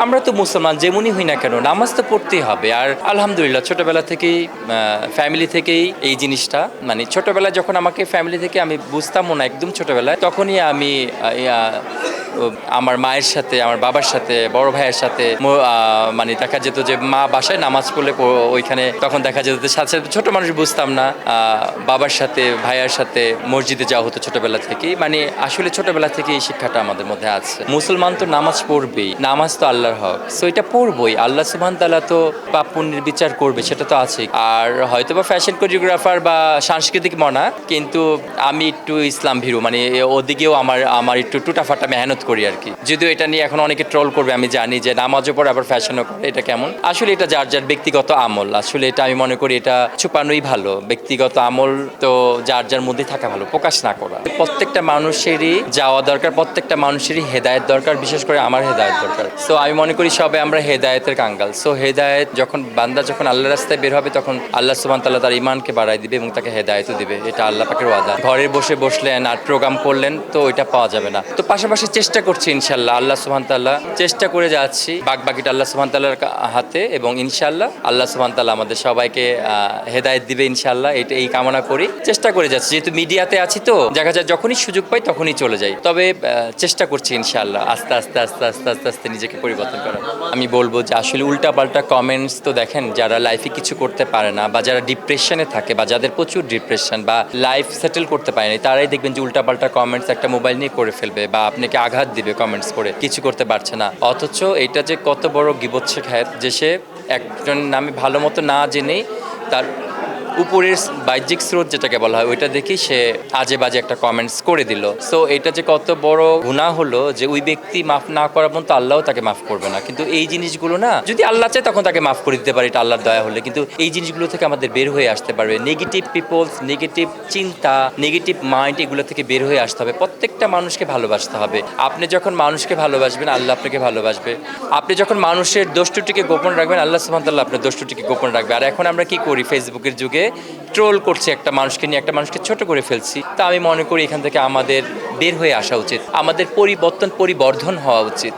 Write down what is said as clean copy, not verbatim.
আমরা তো মুসলমান যেমনই হই না কেন নামাজ তো পড়তেই হবে। আর আলহামদুলিল্লাহ ছোটবেলা থেকেই ফ্যামিলি থেকেই এই জিনিসটা মানে ছোটবেলায় যখন আমাকে ফ্যামিলি থেকে আমি বুঝতামও না একদম ছোটবেলায় তখনই আমি আমার মায়ের সাথে আমার বাবার সাথে বড় ভাইয়ের সাথে মানে দেখা যেত যে মা বাসায় নামাজ পড়লে ওইখানে তখন দেখা যেত সাথে সাথে ছোট মানুষ বুঝতাম না বাবার সাথে ভাইয়ার সাথে মসজিদে যাওয়া হতো ছোটবেলা থেকেই মানে আসলে ছোটবেলা থেকে এই শিক্ষাটা আমাদের মধ্যে আছে। মুসলমান তো নামাজ পড়বেই, নামাজ তো আল্লাহর হক, সো এটা পড়বই। আল্লাহ সুবহানাহু তাআলা তো পাপ পুণ্যের বিচার করবে, সেটা তো আছে। আর হয়তো বা ফ্যাশন কোরিওগ্রাফার বা সাংস্কৃতিক মনা, কিন্তু আমি একটু ইসলাম ভীরু মানে ওদিকেও আমার একটু টুটাফাটা মেহনত করি আর কি। যদিও এটা নিয়ে এখন অনেকে ট্রোল করবে, আমি জানি যে নামাজও পড়ে আবার ফ্যাশনও করে, এটা কেমন? আসলে এটা যার যার ব্যক্তিগত আমল। আসলে এটা আমি মনে করি এটা ছুপানোই ভালো। ব্যক্তিগত আমল তো যার যার মধ্যে থাকা ভালো, প্রকাশ না করা। প্রত্যেকটা মানুষেরই যাওয়া দরকার, প্রত্যেকটা মানুষেরই হেদায়েত দরকার, বিশেষ করে আমার হেদায়েত দরকার। সো আমি মনে করি সবাই আমরা হেদায়েতের কাঙ্গাল। সো হেদায়েত যখন বান্দা যখন আল্লাহ রাস্তায় বের হবে তখন আল্লাহ সুবহানাহু তাআলা তার ঈমানকে বাড়ায় দিবে এবং তাকে হেদায়েতও দিবে। এটা আল্লাহ পাকের ওয়াদা। ঘরে বসলেন আর প্রোগ্রাম করলেন তো ওইটা পাওয়া যাবে না। তো পাশাপাশি চেষ্টা করছি ইনশাআল্লাহ, আল্লাহ সুবহানাহু তাআলা চেষ্টা করে যাচ্ছি, বাকিটা আল্লাহ সুবহানাহু তাআলার হাতে, এবং ইনশাআল্লাহ আল্লাহ সুবহানাহু তাআলা আমাদের সবাইকে হেদায়েত দিবে ইনশাআল্লাহ। এই কামনা করি। চেষ্টা করে যাচ্ছি, যেহেতু মিডিয়াতে আছি তো দেখা যায় যখনই সুযোগ পাই তখনই চলে যাই। তবে চেষ্টা করছি ইনশাআল্লাহ আস্তে আস্তে আস্তে আস্তে আস্তে আস্তে নিজেকে পরিবর্তন করা। আমি বলবো যে আসলে উল্টাপাল্টা কমেন্টস তো দেখেন, যারা লাইফে কিছু করতে পারে না বা যারা ডিপ্রেশনে থাকে বা যাদের প্রচুর ডিপ্রেশন বা লাইফ সেটেল করতে পারে না, তারাই দেখবেন যে উল্টাপাল্টা কমেন্টস একটা মোবাইল নিয়ে করে ফেলবে বা আপনাকে আঘাত দিবে কমেন্টস করে, কিছু করতে পারছে না। অথচ এটা যে কত বড় গীবত শেখায়ত, যে সে একজন নামে ভালো মতো না জেনেই তার উপরের বাহ্যিক স্রোত যেটাকে বলা হয় ওইটা দেখি সে আজে বাজে একটা কমেন্টস করে দিল। সো এটা যে কত বড় গুনাহ হলো যে ওই ব্যক্তি মাফ না করার পর্যন্ত আল্লাহও তাকে মাফ করবে না। কিন্তু এই জিনিসগুলো না, যদি আল্লাহ চায় তখন তাকে মাফ করে দিতে পারে, এটা আল্লাহর দয়া হলে। কিন্তু এই জিনিসগুলো থেকে আমাদের বের হয়ে আসতে পারবে, নেগেটিভ পিপলস, নেগেটিভ চিন্তা, নেগেটিভ মাইন্ড, এগুলো থেকে বের হয়ে আসতে হবে। প্রত্যেকটা মানুষকে ভালোবাসতে হবে। আপনি যখন মানুষকে ভালোবাসবেন আল্লাহ আপনাকে ভালোবাসবে। আপনি যখন মানুষের দোষ ত্রুটিকে গোপন রাখবেন আল্লাহ সুবহানাহু ওয়া তাআলা আপনার দোষ ত্রুটিকে গোপন রাখবে। আর এখন আমরা কি করি, ফেসবুকের যুগে ট্রোল করছি একটা মানুষকে নিয়ে, একটা মানুষকে ছোট করে ফেলছি। তা আমি মনে করি এখান থেকে আমাদের বের হয়ে আসা উচিত, আমাদের পরিবর্তন পরিবর্ধন হওয়া উচিত।